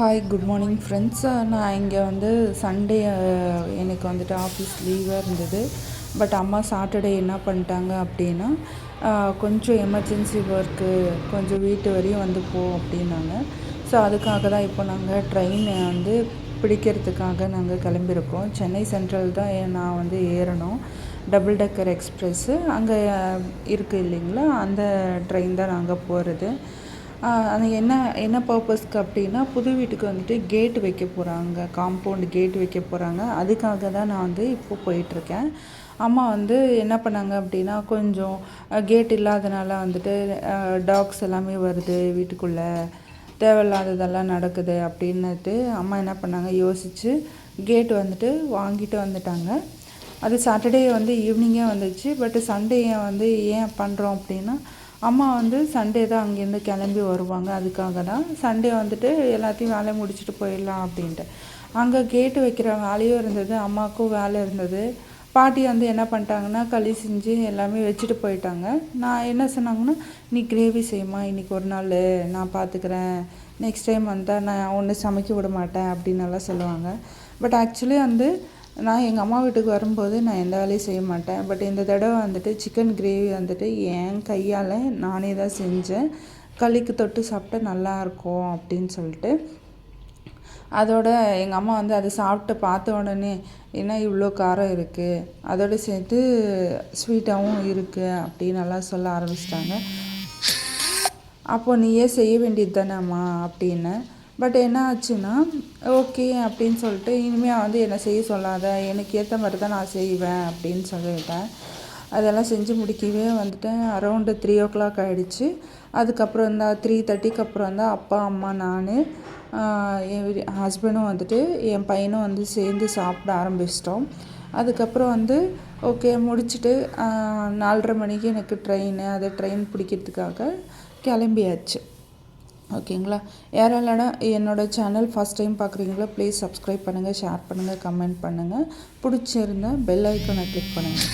Hi good morning friends. நான் இங்கே Sunday எனக்கு ஆஃபீஸ் லீவாக இருந்தது. பட் அம்மா சாட்டர்டே என்ன பண்ணிட்டாங்க அப்படின்னா, கொஞ்சம் எமர்ஜென்சி ஒர்க்கு கொஞ்சம் வீட்டு வரையும் போ அப்படின்னாங்க. ஸோ அதுக்காக தான் இப்போ நாங்கள் ட்ரெயின் பிடிக்கிறதுக்காக நாங்கள் கிளம்பியிருக்கோம். சென்னை சென்ட்ரல் தான் நான் ஏறணும். டபுள் டெக்கர் எக்ஸ்ப்ரெஸ்ஸு அங்கே இருக்குது இல்லைங்களா, அந்த ட்ரெயின் தான் நாங்கள் போகிறது. அது என்ன என்ன பர்பஸ்க்கு அப்படின்னா, புது வீட்டுக்கு கேட் வைக்க போகிறாங்க, காம்பவுண்ட் கேட் வைக்க போகிறாங்க. அதுக்காக தான் நான் இப்போ போயிட்டுருக்கேன். அம்மா என்ன பண்ணாங்க அப்படின்னா, கொஞ்சம் கேட் இல்லாதனால டாக்ஸ் எல்லாமே வருது வீட்டுக்குள்ளே, தேவையில்லாததெல்லாம் நடக்குது அப்படின்னுட்டு அம்மா என்ன பண்ணாங்க, யோசித்து கேட் வாங்கிட்டு வந்துட்டாங்க. அது சாட்டர்டே ஈவினிங்கே வந்துச்சு. பட் சண்டே ஏன் பண்ணுறோம் அப்படின்னா, அம்மா சண்டே தான் அங்கேருந்து கிளம்பி வருவாங்க. அதுக்காக தான் சண்டே எல்லாத்தையும் வேலையை முடிச்சுட்டு போயிடலாம் அப்படின்ட்டு. அங்கே கேட்டு வைக்கிற வேலையும் இருந்தது, அம்மாவுக்கும் வேலை இருந்தது. பாட்டி என்ன பண்ணிட்டாங்கன்னா, களி செஞ்சு எல்லாமே வச்சுட்டு போயிட்டாங்க. நான் என்ன சொன்னாங்கன்னா, நீ கிரேவி செய்யுமா, இன்றைக்கி ஒரு நாள் நான் பார்த்துக்கிறேன், நெக்ஸ்ட் டைம் வந்தால் நான் ஒன்று சமைக்க விட மாட்டேன் அப்படின்னெல்லாம் சொல்லுவாங்க. பட் ஆக்சுவலி நான் எங்கள் அம்மா வீட்டுக்கு வரும்போது நான் எந்த வேலையும் செய்ய மாட்டேன். பட் இந்த தடவை சிக்கன் கிரேவி என் கையால் நானே தான் செஞ்சேன். களிக்கு தொட்டு சாப்பிட்டா நல்லாயிருக்கும் அப்படின்னு சொல்லிட்டு, அதோட எங்கள் அம்மா அதை சாப்பிட்டு பார்த்த உடனே, ஏன்னா இவ்வளோ காரம் இருக்குது, அதோடு சேர்த்து ஸ்வீட்டாகவும் இருக்குது அப்படின்னு நல்லா சொல்ல ஆரம்பிச்சிட்டாங்க. அப்போ நீயே செய்ய வேண்டியது தானேம்மா அப்படின்னு. பட் என்ன ஆச்சுன்னா, ஓகே அப்படின்னு சொல்லிட்டு, இனிமேல் என்னை செய்ய சொல்லாத, எனக்கு ஏற்ற மாதிரி தான் நான் செய்வேன் அப்படின்னு சொல்லிவிட்டேன். அதெல்லாம் செஞ்சு முடிக்கவே அரௌண்டு 3 ஆகிடுச்சு. அதுக்கப்புறம் தான் 3:30க்கு அப்புறம் தான் அப்பா, அம்மா, நான், என் ஹஸ்பண்டும் என் பையனும் சேர்ந்து சாப்பிட ஆரம்பிச்சிட்டோம். அதுக்கப்புறம் ஓகே முடிச்சுட்டு 4:30 மணிக்கு எனக்கு ட்ரெயின், அதை ட்ரெயின் பிடிக்கிறதுக்காக கிளம்பியாச்சு. ஓகேங்களா. யாரெல்லாம் என்னோடய சேனல் ஃபஸ்ட் டைம் பார்க்குறீங்களோ ப்ளீஸ் சப்ஸ்கிரைப் பண்ணுங்கள், ஷேர் பண்ணுங்கள், கமெண்ட் பண்ணுங்கள். பிடிச்சிருந்தா பெல் ஐக்கானை கிளிக் பண்ணுங்கள்.